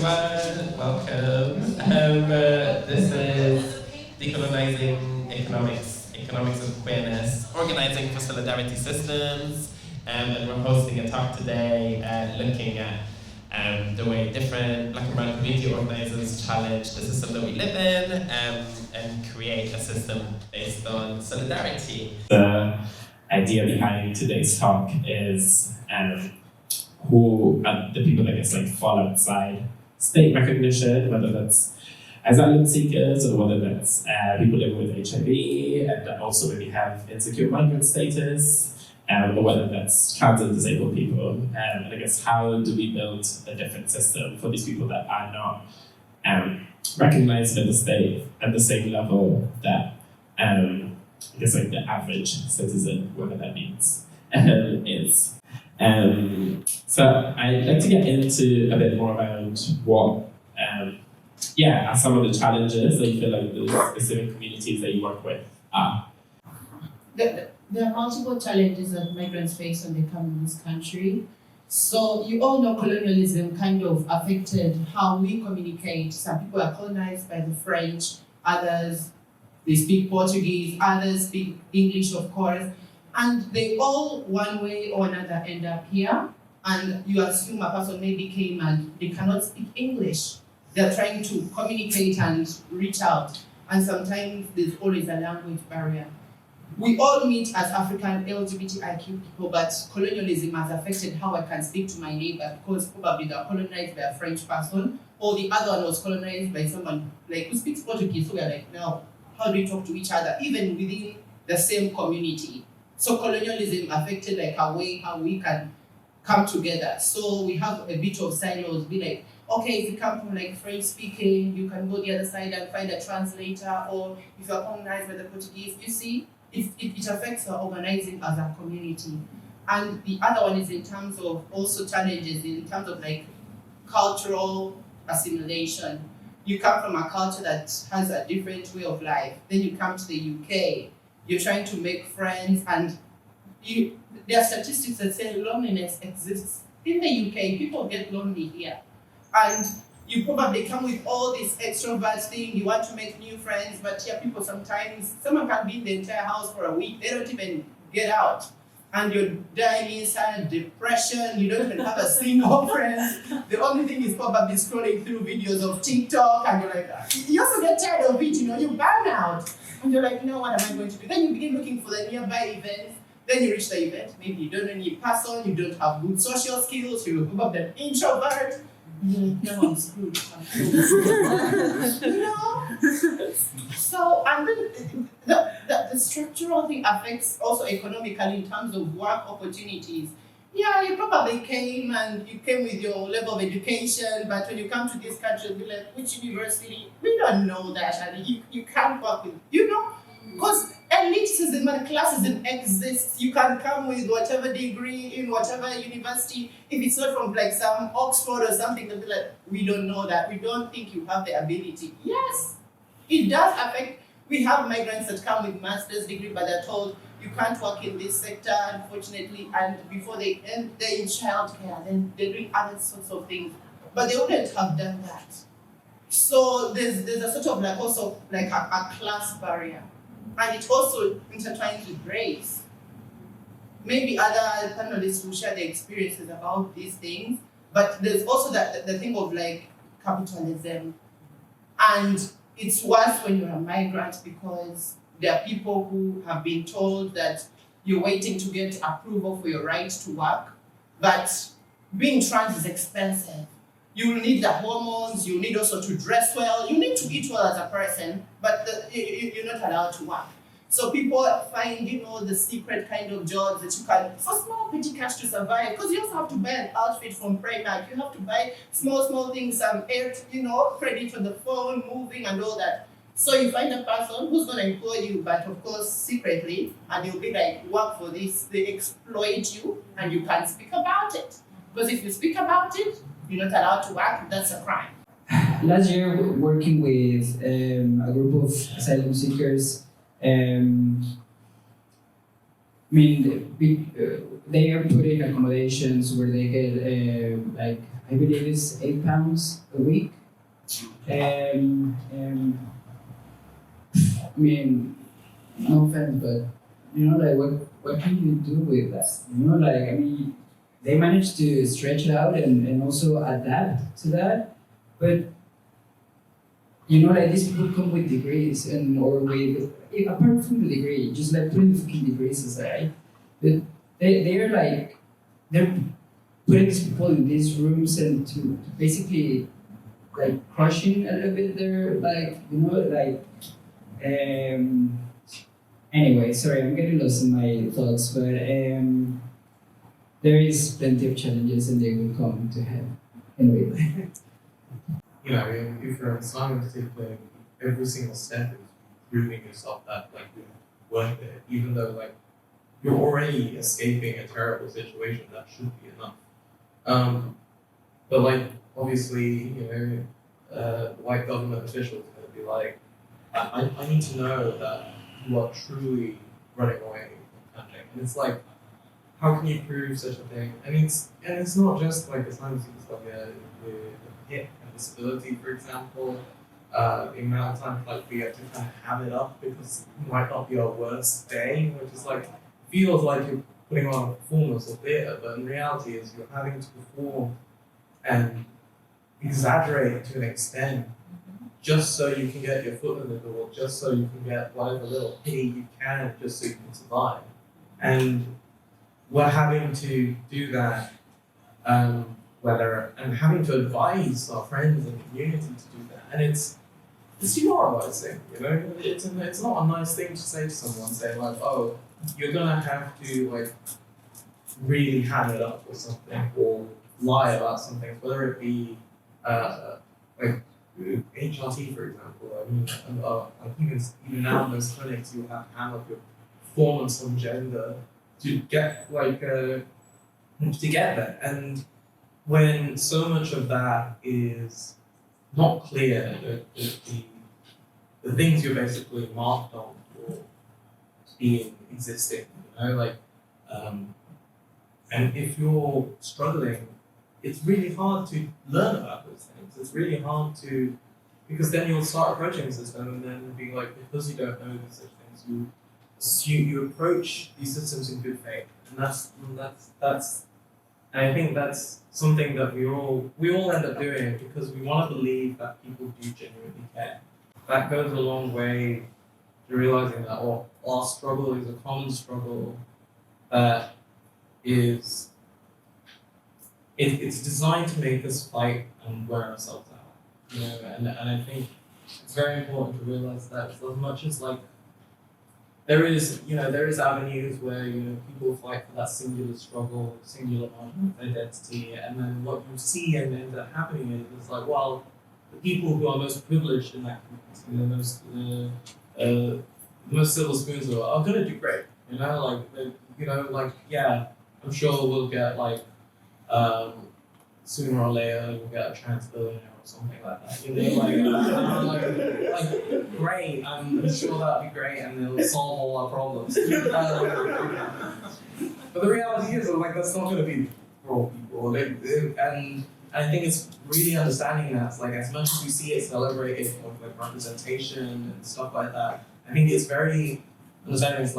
everyone. Welcome. This is Decolonizing Economics of Queerness, Organising for Solidarity Systems, and we're hosting a talk today looking at the way different Black and brown community organisers challenge the system that we live in and create a system based on solidarity. The idea behind today's talk is who are the people that fall outside state recognition, whether that's asylum seekers or whether that's people living with HIV and that also maybe have insecure migrant status, or whether that's trans and disabled people. And I guess how do we build a different system for these people that are not recognized by the state at the same level that the average citizen, whatever that means, is. So I'd like to get into a bit more around what are some of the challenges that you feel like the specific communities that you work with are. There are multiple challenges that migrants face when they come in this country. So you all know colonialism kind of affected how we communicate. Some people are colonized by the French, others they speak Portuguese, others speak English, of course. And they all, one way or another, end up here. And you assume a person maybe came and they cannot speak English. They're trying to communicate and reach out. And sometimes there's always a language barrier. We all meet as African LGBTIQ people, but colonialism has affected how I can speak to my neighbor because probably they're colonized by a French person, or the other one was colonized by someone who speaks Portuguese. So we're like, now, how do we talk to each other, even within the same community? So colonialism affected a way how we can come together. So we have a bit of silos, be like, okay, if you come from French speaking, you can go the other side and find a translator, or if you're colonized by the Portuguese, you see, it affects our organizing as a community. And the other one is in terms of also challenges in terms of cultural assimilation. You come from a culture that has a different way of life, then you come to the UK, you're trying to make friends, and there are statistics that say loneliness exists. In the UK, people get lonely here. And you probably come with all this extrovert thing, you want to make new friends, but here people sometimes, someone can be in the entire house for a week, they don't even get out. And you're dying inside depression, you don't even have a single friend. The only thing is probably scrolling through videos of TikTok, and you're like, you also get tired of it, you burn out. And you're like, what am I going to do? Then you begin looking for the nearby events. Then you reach the event. Maybe you don't know any person, you don't have good social skills, you're probably an introvert. No, I'm screwed. So, and then the structural thing affects also economically in terms of work opportunities. Yeah, you probably came with your level of education, but when you come to this country, you'll be like, which university? We don't know that, and you can't work with, because elitism and classism exists. You can come with whatever degree in whatever university. If it's not from some Oxford or something, they'll be like, we don't know that. We don't think you have the ability. Yes, it does affect. We have migrants that come with master's degree, but they're told you can't work in this sector, unfortunately, and before they're in childcare, then they're doing other sorts of things. But they wouldn't have done that. So there's a sort of a class barrier. And it also intertwines with race. Maybe other panelists will share their experiences about these things, but there's also the thing of capitalism. And it's worse when you're a migrant because there are people who have been told that you're waiting to get approval for your right to work, but being trans is expensive. You will need the hormones, you need also to dress well, you need to eat well as a person, but you're not allowed to work. So people find, the secret kind of jobs that you can, for small petty cash to survive, because you also have to buy an outfit from Primark, you have to buy small things, credit on the phone, moving and all that. So you find a person who's going to employ you, but of course secretly, and you'll be like, work for this, they exploit you, and you can't speak about it. Because if you speak about it, you're not allowed to work, that's a crime. Last year, working with a group of asylum seekers, they are put in accommodations where they get like I believe it's £8 a week. No offense, but like what can you do with that? They managed to stretch it out and also adapt to that, but like these people come with degrees or with apart from the degree, just like putting the fucking degrees aside, but they're putting these people in these rooms and to basically like crushing a little bit their anyway, sorry, I'm getting lost in my thoughts, but there is plenty of challenges and they will come to head. Anyway. If you're in science, every single step is proving yourself that you're worth it, even though you're already escaping a terrible situation that should be enough. But obviously, white government officials are going to be like, I need to know that you are truly running away from country. And it's like, how can you prove such a thing? It's not just a science, it's with hip and disability, for example. The amount of times we have to kind of have it up because it might not be our worst day, which is feels like you're putting on a performance or theatre, but in reality is you're having to perform and exaggerate to an extent just so you can get your foot in the door, just so you can get whatever little pay you can, just so you can survive. And we're having to do that, and having to advise our friends and community to do that. And it's demoralizing, it's not a nice thing to say to someone, saying oh, you're gonna have to really have it up or something, or lie about something, whether it be HRT, for example. Even now in those clinics, you have to hand up your performance on gender to get to get there. And when so much of that is not clear, the things you're basically marked on for being existing, and if you're struggling, it's really hard to learn about those things. It's really hard because then you'll start approaching the system and then be because you don't know these things, you approach these systems in good faith, and that's and I think that's something that we all end up doing because we want to believe that people do genuinely care. That goes a long way to realizing that our struggle is a common struggle that is it's designed to make us fight and wear ourselves out. And I think it's very important to realize that as much as there is avenues where people fight for that singular struggle, singular identity, and then what you see and ends up happening is the people who are most privileged in that community, the most silver spoons are going to do great. I'm sure we'll get sooner or later we'll get a trans billionaire or something like that. Great. I'm sure that'll be great, and it'll solve all our problems. But the reality is that's not going to be for all people. And I think it's really understanding that, as much as we see it celebrated with representation and stuff like that, I think it's very understanding. It's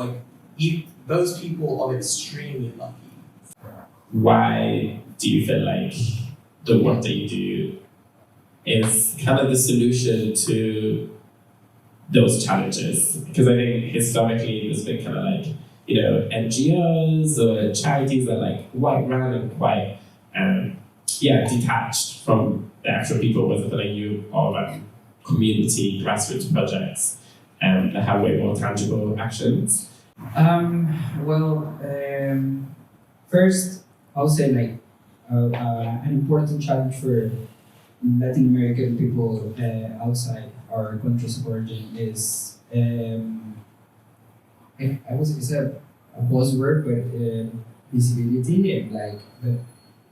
those people are extremely lucky. Why do you feel like the work that you do is kind of the solution to those challenges? Because I think historically there's been kind of NGOs or charities that are quite run and quite detached from the actual people, whether they're you or community grassroots projects that have way more tangible actions. First, I'll say an important challenge for Latin American people outside our countries of origin is it's a buzzword, but visibility and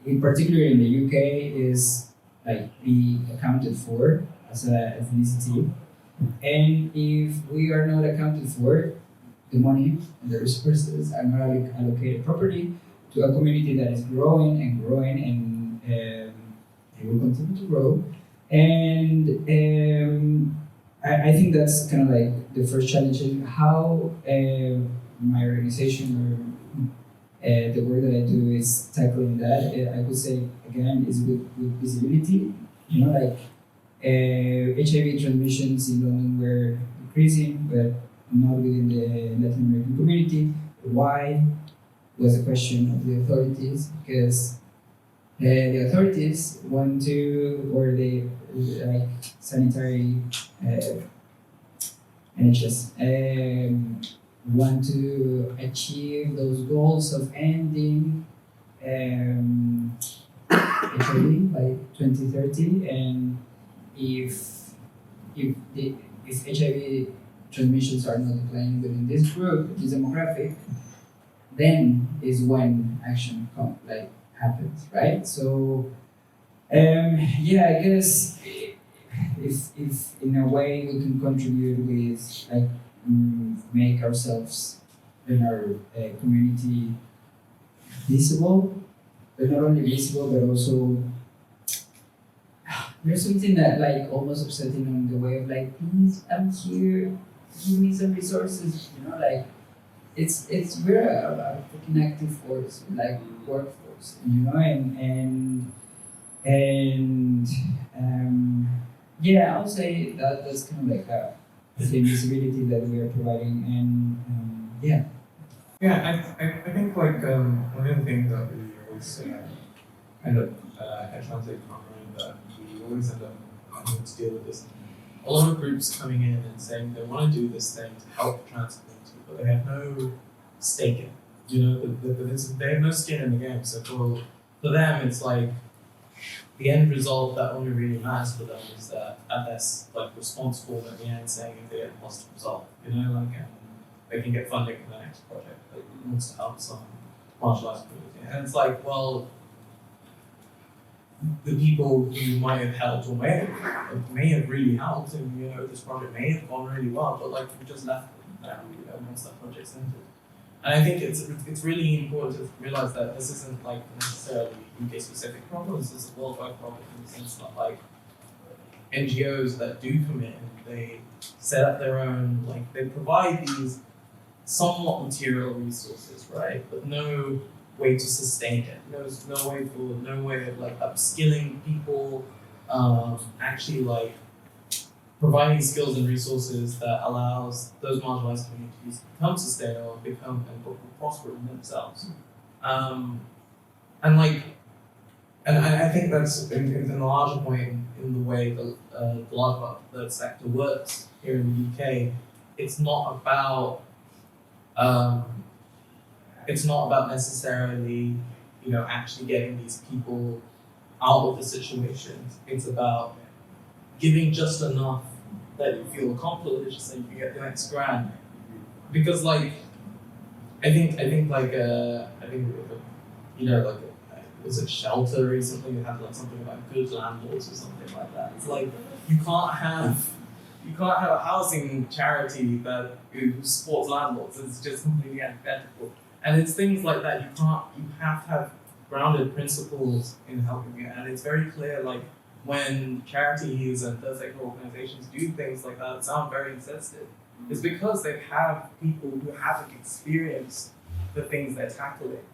in particular in the UK is be accounted for as an ethnicity, and if we are not accounted for, the money and the resources are not allocated properly to a community that is growing and growing, and it will continue to grow. And I think that's kind of like the first challenge in how my organization or the work that I do is tackling that. I would say again is with visibility. You know, like HIV transmissions in London were increasing, but not within the Latin American community. Why was a question of the authorities, because the authorities want to, or they like sanitary NHS want to achieve those goals of ending HIV by 2030, and if HIV transmissions are not declining within this group, this demographic, then is when action happens, right? So yeah, I guess if in a way we can contribute with make ourselves and our community visible, but not only visible but also there's something that like almost upsetting on the way of like, please, I'm here, give me some resources, you know, like it's we're a freaking active force, like workforce, you know, and yeah, I'll say that that's kind of like the visibility that we are providing, and yeah. Yeah, I think like one of the things that we always end up encountering that we always end up having to deal with this. A lot of groups coming in and saying they want to do this thing to help the trans community, but they have no stake in it. You know, they have no skin in the game. So for them, it's like the end result that only really matters for them is that they're like responsible at the end, saying if they get a positive result. You know, like they can get funding for the next project that wants to help some marginalized community. And it's like, well, the people who might have helped or may have really helped, and you know, this project may have gone really well, but like we just left them now, you know, once that project's ended. And I think it's really important to realize that this isn't like necessarily UK specific problem. This is a worldwide problem in the sense that like NGOs that do come in, they set up their own, like they provide these somewhat material resources, right? But no way to sustain it. No way of like upskilling people, actually like providing skills and resources that allows those marginalized communities to become sustainable and prosper in themselves. And I think that's in a larger point in the way the large part of the sector works here in the UK. It's not about necessarily, you know, actually getting these people out of the situations. It's about giving just enough that you feel accomplished so you can get the next grant. Because like I think you know, like was it Shelter recently who had like something about good landlords or something like that. It's like you can't have a housing charity that who supports landlords. It's just completely antithetical. And it's things like that you have to have grounded principles in helping it. And it's very clear like when charities and third sector organizations do things like that sound very insensitive. It's because they have people who haven't experienced the things they're tackling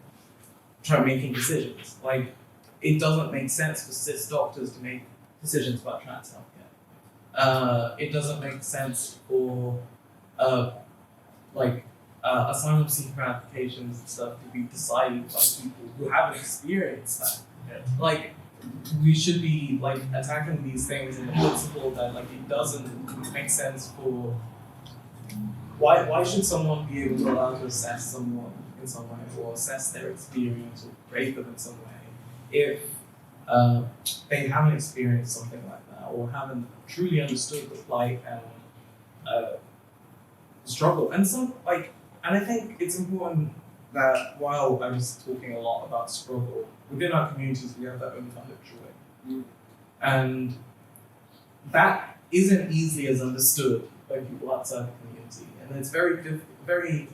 try making decisions. Like it doesn't make sense for cis doctors to make decisions about trans healthcare. It doesn't make sense for asylum seeker applications and stuff to be decided by people who haven't experienced that. Yeah. Like we should be like attacking these things in the principle that like it doesn't make sense for why should someone be able to allow to assess someone in some way or assess their experience or rate them in some way if they haven't experienced something like that or haven't truly understood the plight and struggle. And I think it's important that while I was talking a lot about struggle, within our communities we have that unfunded joy. Mm. And that isn't easily as understood by people outside the community. And it's very very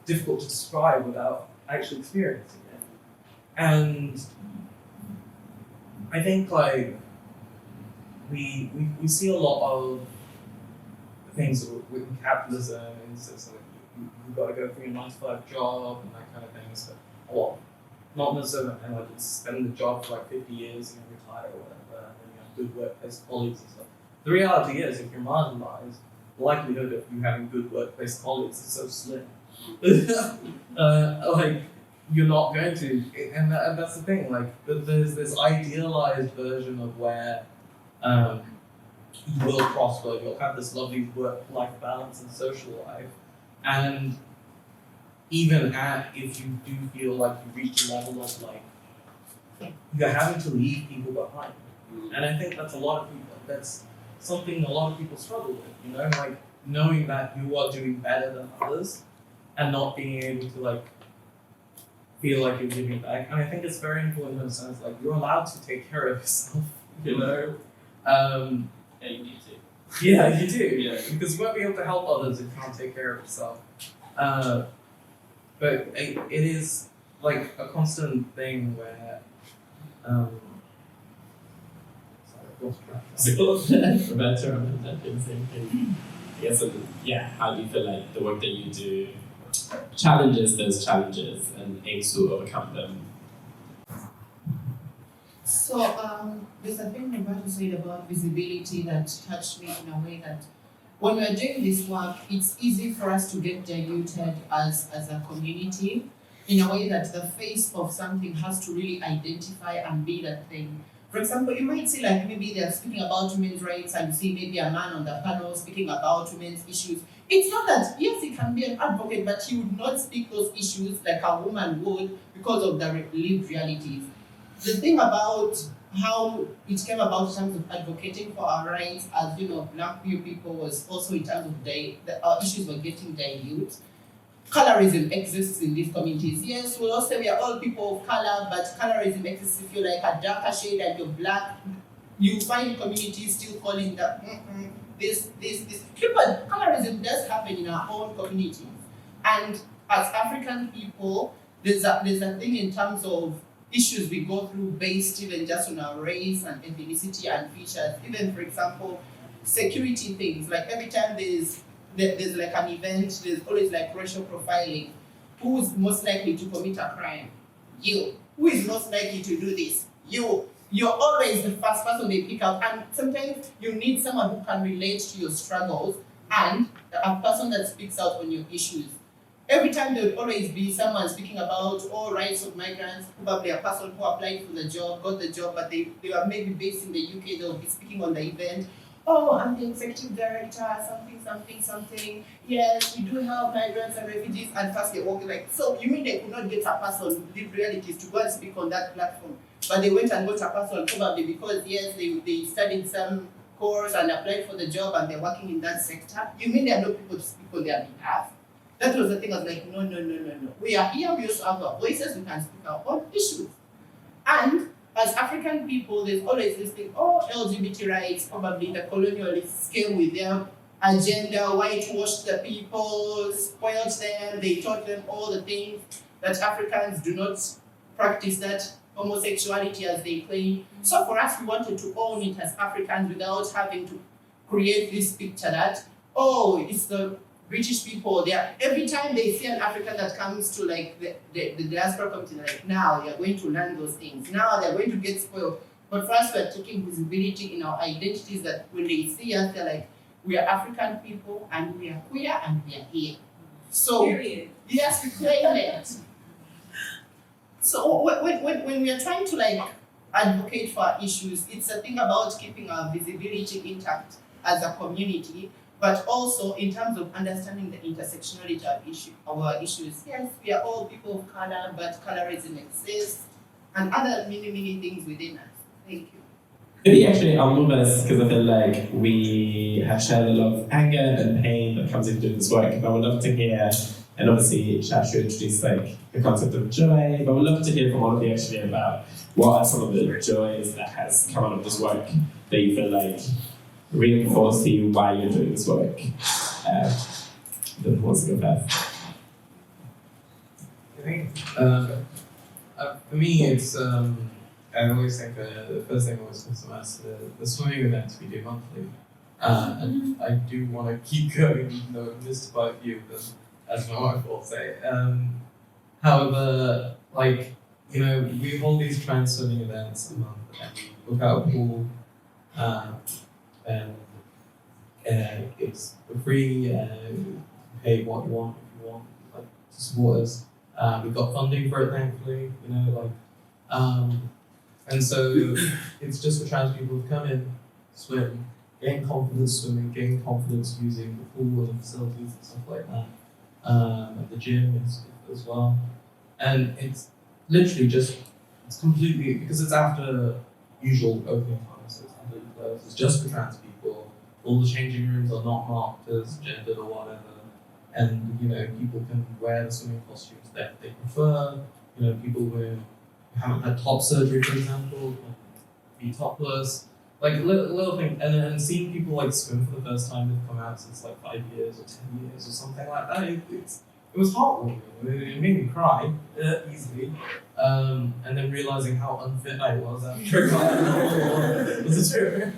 difficult to describe without actually experiencing it. And I think like we see a lot of things with capitalism and so like you've got to go for your 9-to-5 job and that kind of thing. So not necessarily and like spend the job for like 50 years and retire or whatever, and then you have good workplace colleagues and stuff. The reality is, if you're marginalized, the likelihood of you having good workplace colleagues is so slim. Like you're not going to, and that's the thing. Like there's this idealized version of where you will prosper, you'll have this lovely work-life balance and social life, and even if you do feel like you reach a level of like you're having to leave people behind, and I think that's something a lot of people struggle with. Like knowing that you are doing better than others, and not being able to like feel like you're giving back. And I think it's very important in the sense like you're allowed to take care of yourself. Yeah, you need to. Yeah, you do. Yeah. Because you won't be able to help others if you can't take care of yourself. But it is like a constant thing where. Roberto, I'm the same thing. Yes, how do you feel like the work that you do challenges those challenges and aims to overcome them? So there's a thing Roberto said about visibility that touched me in a way that when we're doing this work, it's easy for us to get diluted as a community in a way that the face of something has to really identify and be that thing. For example, you might see like maybe they're speaking about women's rights and you see maybe a man on the panel speaking about women's issues. It's not that, yes, he can be an advocate, but he would not speak those issues like a woman would because of the lived realities. The thing about how it came about in terms of advocating for our rights as, Black people was also in terms of our issues were getting diluted. Colorism exists in these communities. Yes, we'll all say we are all people of color, but colorism exists if you're like a darker shade and you're Black. You find communities still calling that this. But colorism does happen in our own communities. And as African people, there's a thing in terms of issues we go through based even just on our race and ethnicity and features. Even, for example, security things. Like every time there's like an event, there's always like racial profiling. Who's most likely to commit a crime? You. Who is most likely to do this? You. You're always the first person they pick out. And sometimes you need someone who can relate to your struggles and a person that speaks out on your issues. Every time there will always be someone speaking about all rights of migrants, probably a person who applied for the job, got the job, but they were maybe based in the UK, they'll be speaking on the event. Oh, I'm the executive director, something. Yes, we do help migrants and refugees, and first they're walking like, so you mean they could not get a person with lived realities to go and speak on that platform? But they went and got a person probably because, yes, they studied some course and applied for the job and they're working in that sector. You mean there are no people to speak on their behalf? That was the thing. I was like, no. We are here, we also have our voices, we can speak our own issues. And as African people, there's always this thing, LGBT rights, probably the colonialists came with their agenda, whitewashed the people, spoiled them, they taught them all the things that Africans do not practice that homosexuality as they claim. So for us, we wanted to own it as Africans without having to create this picture that, it's the British people, every time they see an African that comes to like the diaspora community, like now they're going to learn those things. Now they're going to get spoiled. But for us, we're taking visibility in our identities that when they see us, they're like, we are African people and we are queer and we are here. So, yes, we claim it. So when we are trying to like advocate for our issues, it's a thing about keeping our visibility intact as a community, but also in terms of understanding the intersectionality of our issues. Yes, we are all people of color, but colorism exists, and other many things within us. Thank you. Maybe actually I'll move us because I feel like we have shared a lot of anger and pain that comes into doing this work, but I would love to hear, and obviously Shash, you introduced like the concept of joy, but I would love to hear from all of you actually about what are some of the joys that has come out of this work that you feel like reinforce you why you're doing this work. Who wants to go first? For me, it's I always think the first thing always comes to mind is the swimming events we do monthly, and I do want to keep going, even though I've missed quite a few of them, as my wife will say. However, like, you know, we hold these trans swimming events a month, and we book out a pool, and it's for free. Pay what you want if you want, like, to support us. We've got funding for it, thankfully. You know, like, and so it's just for trans people to come in, swim, gain confidence swimming, gain confidence using the pool and the facilities and stuff like that. At the gym as well, and it's literally just, it's completely, because it's after usual opening times, so it's completely closed. It's just for trans people. All the changing rooms are not marked as gendered or whatever, and you know, people can wear the swimming costumes that they prefer. You know, people who haven't had top surgery, for example, can be topless. Like little things, and seeing people like swim for the first time who've come out since like 5 years or 10 years or something like that, it was heartwarming. It made me cry easily, and then realizing how unfit I was after was a trip.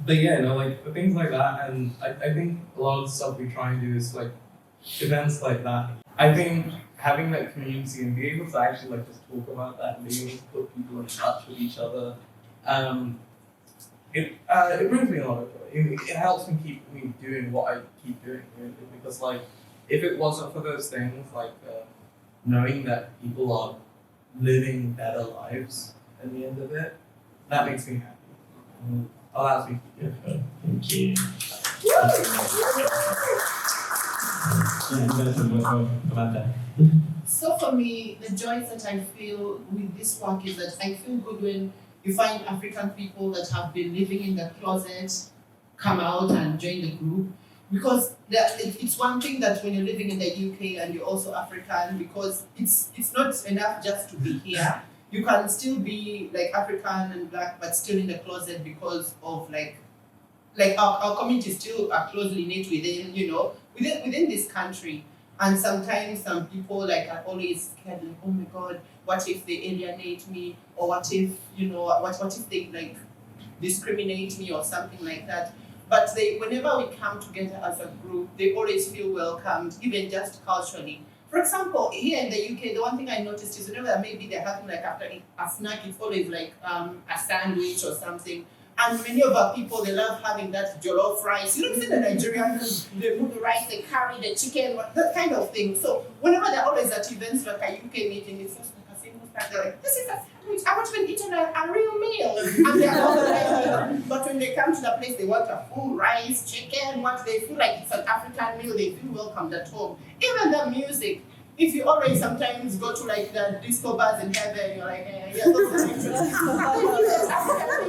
But yeah, no, like the things like that, and I think a lot of the stuff we try and do is like events like that. I think having that community and being able to actually like just talk about that and being able to put people in touch with each other. It brings me a lot of joy. It helps me keep me doing what I keep doing, really, because like if it wasn't for those things, like knowing that people are living better lives at the end of it, that makes me happy. Allows me to keep going. Thank you. Amanda. So for me, the joys that I feel with this work is that I feel good when you find African people that have been living in the closet come out and join the group. Because it's one thing that when you're living in the UK and you're also African, because it's not enough just to be here. You can still be like African and black, but still in the closet because of like our community still are closely knit within, you know, within this country. And sometimes some people like are always scared, like, oh my God, what if they alienate me? Or what if, you know, what if they like discriminate me or something like that? But whenever we come together as a group, they always feel welcomed, even just culturally. For example, here in the UK, the one thing I noticed is whenever maybe they're having like after a snack, it's always like a sandwich or something. And many of our people, they love having that jollof rice. You know, in the Nigerians, they put the rice, they carry the chicken, that kind of thing. So whenever they're always at events like a UK meeting, it's just like a single snack. They're like, this is a sandwich. I want to eat a real meal. And they're all like, but when they come to the place, they want a full rice, chicken, what they feel like it's an African meal, they feel welcomed at home. Even the music. If you always sometimes go to like the disco bars in heaven, you're like, yeah, those are interesting.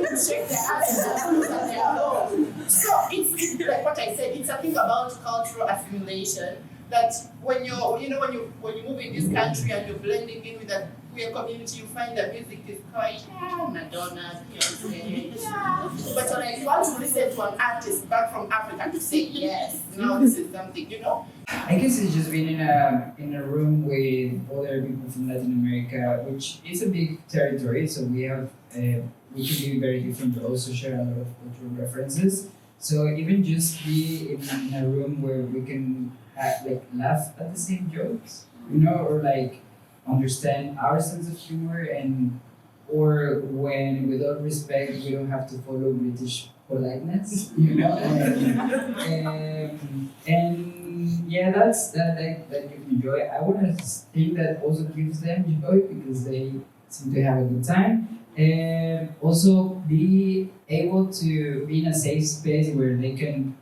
They shake their ass and they are home. So it's like what I said, it's something about cultural assimilation that when you move in this country and you're blending in with the queer community, you find that music is quite Madonna, Beyonce, but like you want to listen to an artist back from Africa to say yes, now this is something, you know. I guess it's just being in a room with other people from Latin America, which is a big territory. So we have we can be very different, but also share a lot of cultural references. So even just be in a room where we can laugh at the same jokes, you know, or like understand our sense of humor, and or when with respect we don't have to follow British politeness, you know, and yeah, that's that gives me joy. I want to think that also gives them joy because they seem to have a good time, and also be able to be in a safe space where they can,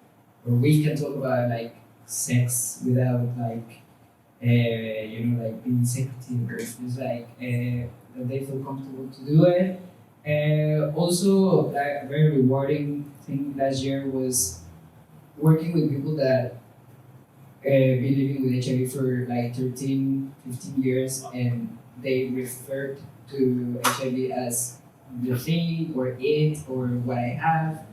or we can talk about like sex without like like being secretive, or just like that they feel comfortable to do it. Also, like a very rewarding thing last year was working with people that been living with HIV for like 13, 15 years, and they referred to HIV as the thing or it or what I have,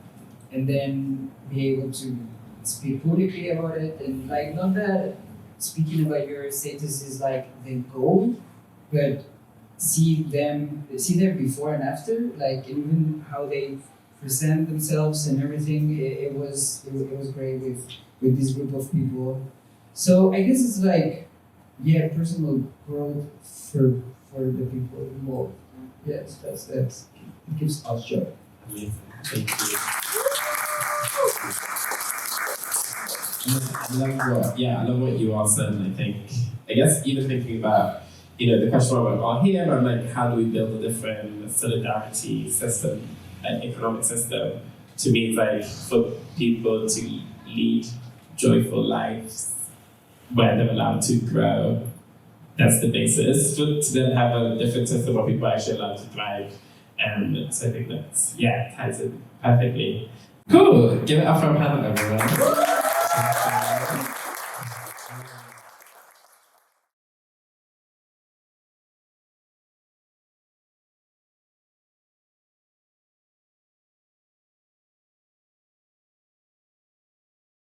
and then be able to speak publicly about it, and like not that speaking about your status is like the goal, but see them before and after, like even how they present themselves and everything. It was great with this group of people. So I guess it's like, yeah, personal growth for the people involved. Yes, that's it gives us joy. Amazing. Thank you. I love what you all said, and I guess even thinking about, the question we're all here, and like how do we build a different solidarity system, an economic system. To me, it's like for people to lead joyful lives where they're allowed to grow. That's the basis. But to then have a different system where people are actually allowed to thrive. So I think that's, ties in perfectly. Cool. Give it up for Amanda, everyone.